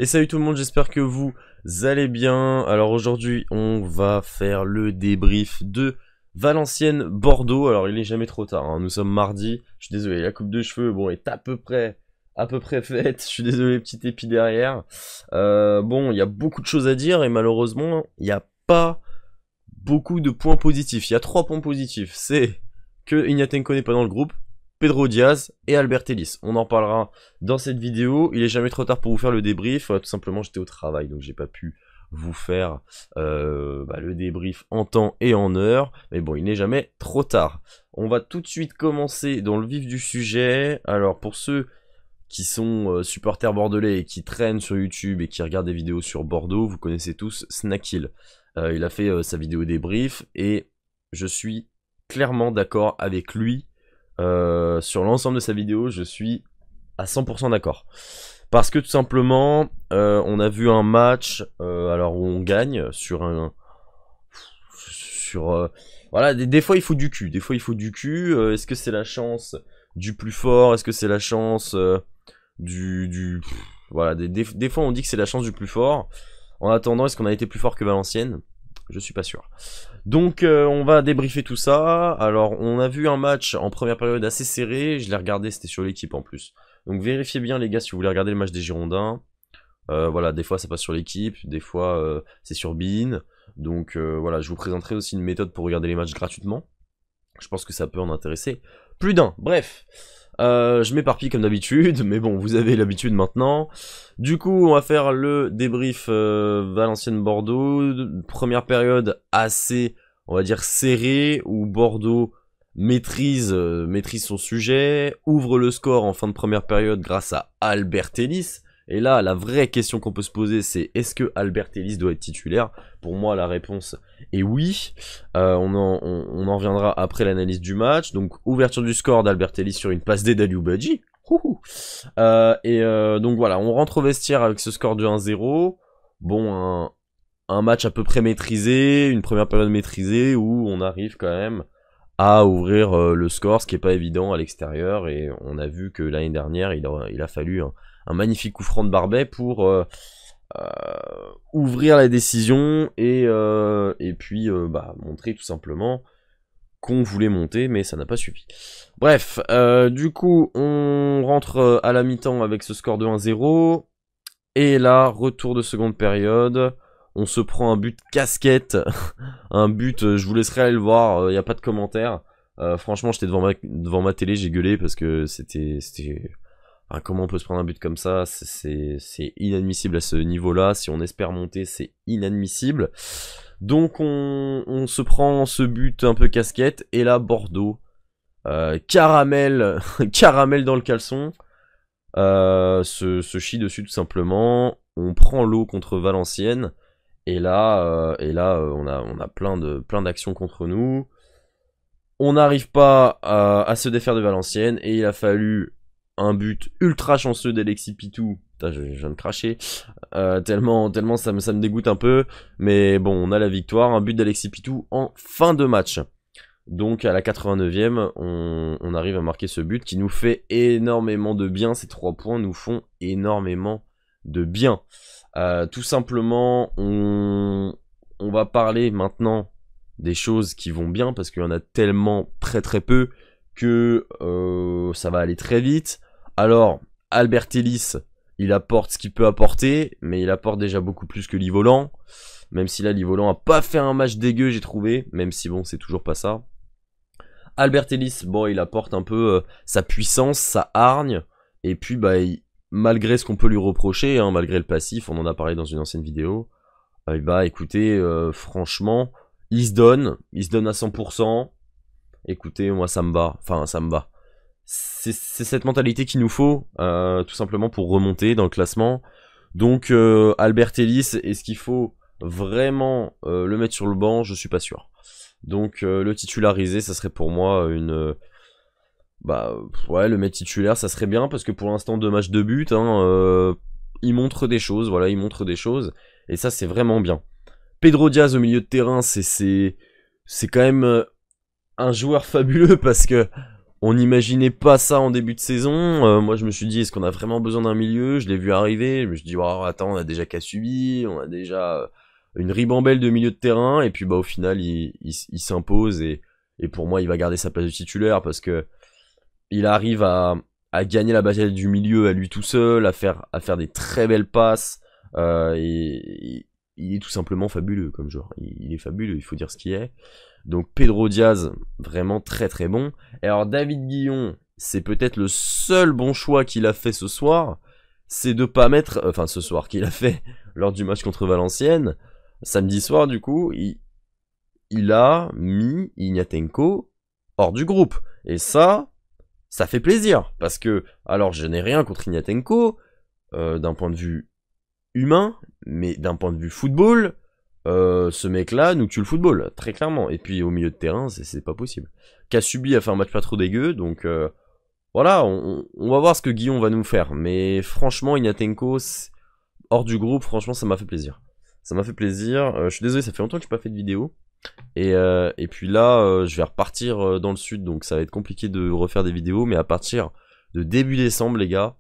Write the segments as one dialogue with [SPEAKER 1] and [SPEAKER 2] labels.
[SPEAKER 1] Et salut tout le monde, j'espère que vous allez bien. Alors aujourd'hui, on va faire le débrief de Valenciennes-Bordeaux. Alors il est jamais trop tard, hein. Nous sommes mardi. Je suis désolé, la coupe de cheveux, bon, est à peu près faite. Je suis désolé, petit épi derrière. Bon, il y a beaucoup de choses à dire et malheureusement, il n'y a pas beaucoup de points positifs. Il y a 3 points positifs. C'est que Ignatenko n'est pas dans le groupe, Pedro Diaz et Albert Ellis. On en parlera dans cette vidéo. Il est jamais trop tard pour vous faire le débrief. Tout simplement, j'étais au travail, donc j'ai pas pu vous faire le débrief en temps et en heure. Mais bon, il n'est jamais trop tard. On va tout de suite commencer dans le vif du sujet. Alors, pour ceux qui sont supporters bordelais et qui traînent sur YouTube et qui regardent des vidéos sur Bordeaux, vous connaissez tous Snackhill. Il a fait sa vidéo débrief et je suis clairement d'accord avec lui. Sur l'ensemble de sa vidéo, je suis à 100% d'accord. Parce que tout simplement, on a vu un match alors où on gagne sur un... voilà, des fois il faut du cul. Des fois il faut du cul. Est-ce que c'est la chance du plus fort? Est-ce que c'est la chance voilà, des fois on dit que c'est la chance du plus fort. En attendant, est-ce qu'on a été plus fort que Valenciennes? Je suis pas sûr. Donc on va débriefer tout ça. Alors on a vu un match en première période assez serré. Je l'ai regardé, c'était sur l'équipe en plus. Donc vérifiez bien les gars si vous voulez regarder le match des Girondins. Voilà, des fois ça passe sur l'équipe, des fois c'est sur Bein. Donc voilà, je vous présenterai aussi une méthode pour regarder les matchs gratuitement. Je pense que ça peut en intéresser plus d'un. Bref. Je m'éparpille comme d'habitude, mais bon, vous avez l'habitude maintenant. Du coup, on va faire le débrief Valenciennes-Bordeaux. Première période assez, on va dire, serrée, où Bordeaux maîtrise son sujet, ouvre le score en fin de première période grâce à Albert Ellis. Et là, la vraie question qu'on peut se poser, c'est est-ce que Albert Ellis doit être titulaire? Pour moi, la réponse est oui. On en reviendra après l'analyse du match. Donc, ouverture du score d'Albert Ellis sur une passe d'Aliou Badji. Donc voilà, on rentre au vestiaire avec ce score de 1-0. Bon, un match à peu près maîtrisé, une première période maîtrisée où on arrive quand même à ouvrir le score, ce qui est pas évident à l'extérieur. Et on a vu que l'année dernière, il a fallu un magnifique coup franc de Barbet pour ouvrir la décision et puis montrer tout simplement qu'on voulait monter, mais ça n'a pas suffi. Bref, du coup, on rentre à la mi-temps avec ce score de 1-0. Et là, retour de seconde période. On se prend un but casquette. Un but, je vous laisserai aller le voir, il n'y a pas de commentaire. Franchement, j'étais devant ma télé, j'ai gueulé parce que c'était... Enfin, comment on peut se prendre un but comme ça? C'est inadmissible à ce niveau-là. Si on espère monter, c'est inadmissible. Donc on se prend ce but un peu casquette. Et là, Bordeaux, caramel, caramel dans le caleçon, se chie dessus tout simplement. On prend l'eau contre Valenciennes. Et là, on a plein d'actions contre nous. On n'arrive pas à se défaire de Valenciennes. Et il a fallu un but ultra chanceux d'Alexis Pitou. Putain, je viens de cracher. Tellement ça me dégoûte un peu. Mais bon, on a la victoire. Un but d'Alexis Pitou en fin de match. Donc à la 89e, on arrive à marquer ce but qui nous fait énormément de bien. Ces 3 points nous font énormément de bien. Tout simplement, on va parler maintenant des choses qui vont bien. Parce qu'il y en a tellement très peu que ça va aller très vite. Alors, Albert Ellis, il apporte ce qu'il peut apporter, mais il apporte déjà beaucoup plus que Livolan. Même si là, Livolan a pas fait un match dégueu, j'ai trouvé. Même si bon, c'est toujours pas ça. Albert Ellis, bon, il apporte un peu sa puissance, sa hargne. Et puis, malgré ce qu'on peut lui reprocher, hein, malgré le passif, on en a parlé dans une ancienne vidéo. Écoutez, franchement, il se donne à 100%. Écoutez, moi, ça me va. Enfin, ça me va. C'est cette mentalité qu'il nous faut, tout simplement pour remonter dans le classement. Donc Albert Ellis, est-ce qu'il faut vraiment le mettre sur le banc? Je suis pas sûr. Donc le titulariser, ça serait pour moi le mettre titulaire, ça serait bien, parce que pour l'instant 2 matchs de but, hein, il montre des choses, voilà, il montre des choses, et ça c'est vraiment bien. Pedro Diaz au milieu de terrain, c'est quand même un joueur fabuleux, parce que On n'imaginait pas ça en début de saison. Moi, je me suis dit, est-ce qu'on a vraiment besoin d'un milieu? Je l'ai vu arriver. Je me suis dit, oh, attends, on a déjà Kasubi, on a déjà une ribambelle de milieu de terrain. Et puis, bah, au final, il s'impose. Et pour moi, il va garder sa place de titulaire parce que il arrive à gagner la bataille du milieu à lui tout seul, à faire des très belles passes. Et il est tout simplement fabuleux comme joueur. Il est fabuleux, il faut dire ce qu'il est. Donc Pedro Diaz, vraiment très très bon. Et alors David Guillon, c'est peut-être le seul bon choix qu'il a fait ce soir, c'est de pas mettre, enfin ce soir qu'il a fait lors du match contre Valenciennes, samedi soir du coup, il a mis Ignatenko hors du groupe. Et ça fait plaisir, parce que, alors je n'ai rien contre Ignatenko, d'un point de vue humain, mais d'un point de vue football, ce mec-là nous tue le football, très clairement. Et puis au milieu de terrain, c'est pas possible. Kasubi a fait un match pas trop dégueu, donc voilà, on va voir ce que Guillon va nous faire. Mais franchement, Ignatenko, hors du groupe, franchement, ça m'a fait plaisir. Ça m'a fait plaisir. Je suis désolé, ça fait longtemps que j'ai pas fait de vidéo. Et puis là, je vais repartir dans le sud, donc ça va être compliqué de refaire des vidéos. Mais à partir de début décembre, les gars,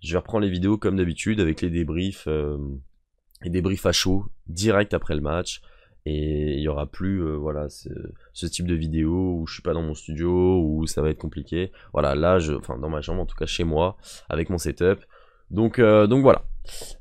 [SPEAKER 1] je vais reprendre les vidéos comme d'habitude avec les débriefs. Et débrief à chaud, direct après le match. Et il y aura plus voilà, ce type de vidéo où je suis pas dans mon studio, où ça va être compliqué. Voilà, là, enfin dans ma chambre, en tout cas chez moi, avec mon setup. Donc voilà.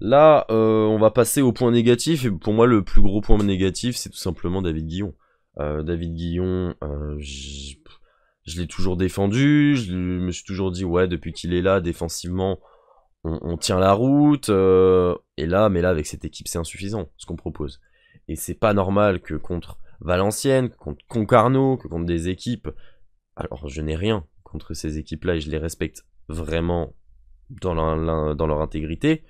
[SPEAKER 1] Là, on va passer au point négatif. Et pour moi, le plus gros point négatif, c'est tout simplement David Guillon. David Guillon, je l'ai toujours défendu. Je me suis toujours dit, ouais, depuis qu'il est là, défensivement, on tient la route, et là, mais là, avec cette équipe, c'est insuffisant, ce qu'on propose. Et c'est pas normal que contre Valenciennes, contre Concarneau, que contre des équipes, alors je n'ai rien contre ces équipes-là, et je les respecte vraiment dans leur intégrité,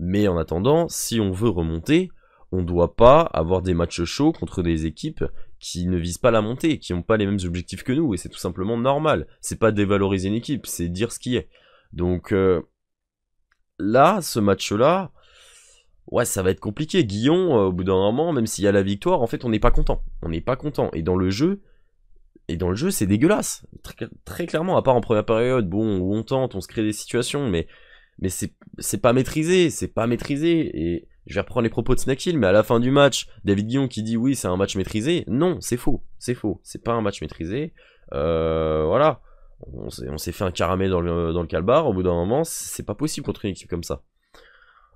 [SPEAKER 1] mais en attendant, si on veut remonter, on doit pas avoir des matchs chauds contre des équipes qui ne visent pas la montée, qui n'ont pas les mêmes objectifs que nous, et c'est tout simplement normal. C'est pas dévaloriser une équipe, c'est dire ce qui est. Donc, là, ce match-là, ouais, ça va être compliqué. Guillon, au bout d'un moment, même s'il y a la victoire, en fait, on n'est pas content. On n'est pas content. Et dans le jeu, c'est dégueulasse. Très clairement, à part en première période, bon, où on tente, on se crée des situations, mais c'est pas maîtrisé. C'est pas maîtrisé. Et je vais reprendre les propos de Snackhill, mais à la fin du match, David Guillon qui dit oui, c'est un match maîtrisé. Non, c'est faux. C'est faux. C'est pas un match maîtrisé. Voilà. On s'est fait un caramel dans le calbar, au bout d'un moment, c'est pas possible contre une équipe comme ça.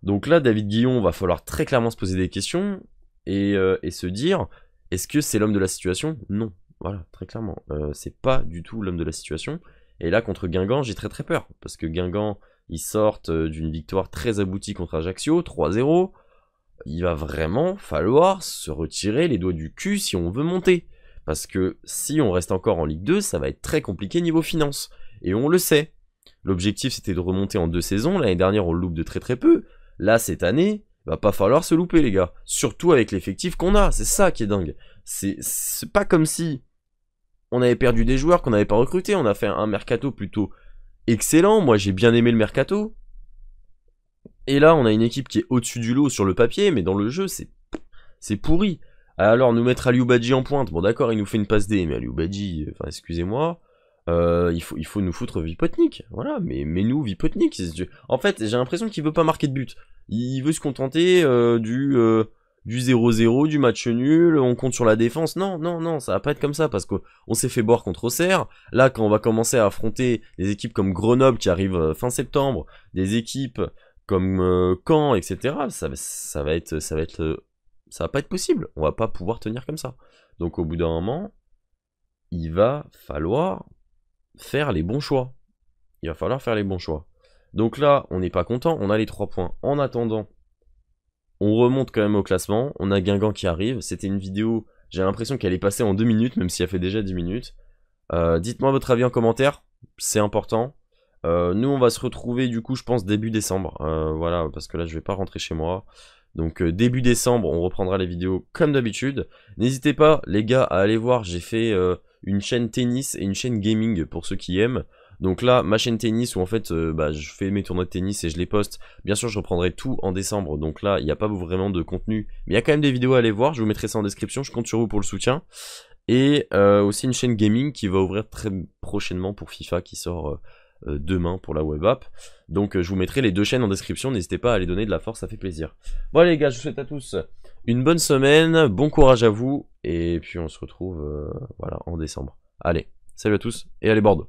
[SPEAKER 1] Donc là, David Guillon, va falloir très clairement se poser des questions et se dire, est-ce que c'est l'homme de la situation? Non, voilà, très clairement. C'est pas du tout l'homme de la situation. Et là, contre Guingamp, j'ai très très peur, parce que Guingamp, ils sortent d'une victoire très aboutie contre Ajaccio, 3-0. Il va vraiment falloir se retirer les doigts du cul si on veut monter. Parce que si on reste encore en Ligue 2, ça va être très compliqué niveau finance. Et on le sait. L'objectif, c'était de remonter en 2 saisons. L'année dernière, on le loupe de très très peu. Là, cette année, va pas falloir se louper, les gars. Surtout avec l'effectif qu'on a. C'est ça qui est dingue. C'est pas comme si on avait perdu des joueurs qu'on n'avait pas recrutés. On a fait un mercato plutôt excellent. Moi, j'ai bien aimé le mercato. Et là, on a une équipe qui est au-dessus du lot sur le papier, mais dans le jeu, c'est pourri. Alors, nous mettre Aliou Badji en pointe, bon d'accord, il nous fait une passe D, mais Aliou Badji, enfin excusez-moi, il faut nous foutre Vipotnik, voilà, mais nous Vipotnik, en fait, j'ai l'impression qu'il veut pas marquer de but, il veut se contenter du 0-0, du match nul, on compte sur la défense, non, ça va pas être comme ça, parce qu'on s'est fait boire contre Auxerre, là, quand on va commencer à affronter des équipes comme Grenoble qui arrivent fin septembre, des équipes comme Caen, etc., ça va pas être possible, on va pas pouvoir tenir comme ça. Donc au bout d'un moment, il va falloir faire les bons choix. Il va falloir faire les bons choix. Donc là, on n'est pas content, on a les 3 points. En attendant, on remonte quand même au classement, on a Guingamp qui arrive. C'était une vidéo, j'ai l'impression qu'elle est passée en 2 minutes, même si elle fait déjà 10 minutes. Dites-moi votre avis en commentaire, c'est important. Nous, on va se retrouver du coup, je pense, début décembre. Voilà, parce que là, je vais pas rentrer chez moi. Donc début décembre, on reprendra les vidéos comme d'habitude. N'hésitez pas, les gars, à aller voir. J'ai fait une chaîne tennis et une chaîne gaming pour ceux qui aiment. Donc là, ma chaîne tennis où en fait, je fais mes tournois de tennis et je les poste. Bien sûr, je reprendrai tout en décembre. Donc là, il n'y a pas vraiment de contenu. Mais il y a quand même des vidéos à aller voir. Je vous mettrai ça en description. Je compte sur vous pour le soutien. Et aussi une chaîne gaming qui va ouvrir très prochainement pour FIFA qui sort demain pour la web app. Donc je vous mettrai les deux chaînes en description, n'hésitez pas à les donner de la force, ça fait plaisir. Bon allez les gars, je vous souhaite à tous une bonne semaine, bon courage à vous, et puis on se retrouve voilà, en décembre. Allez, salut à tous, et allez Bordeaux.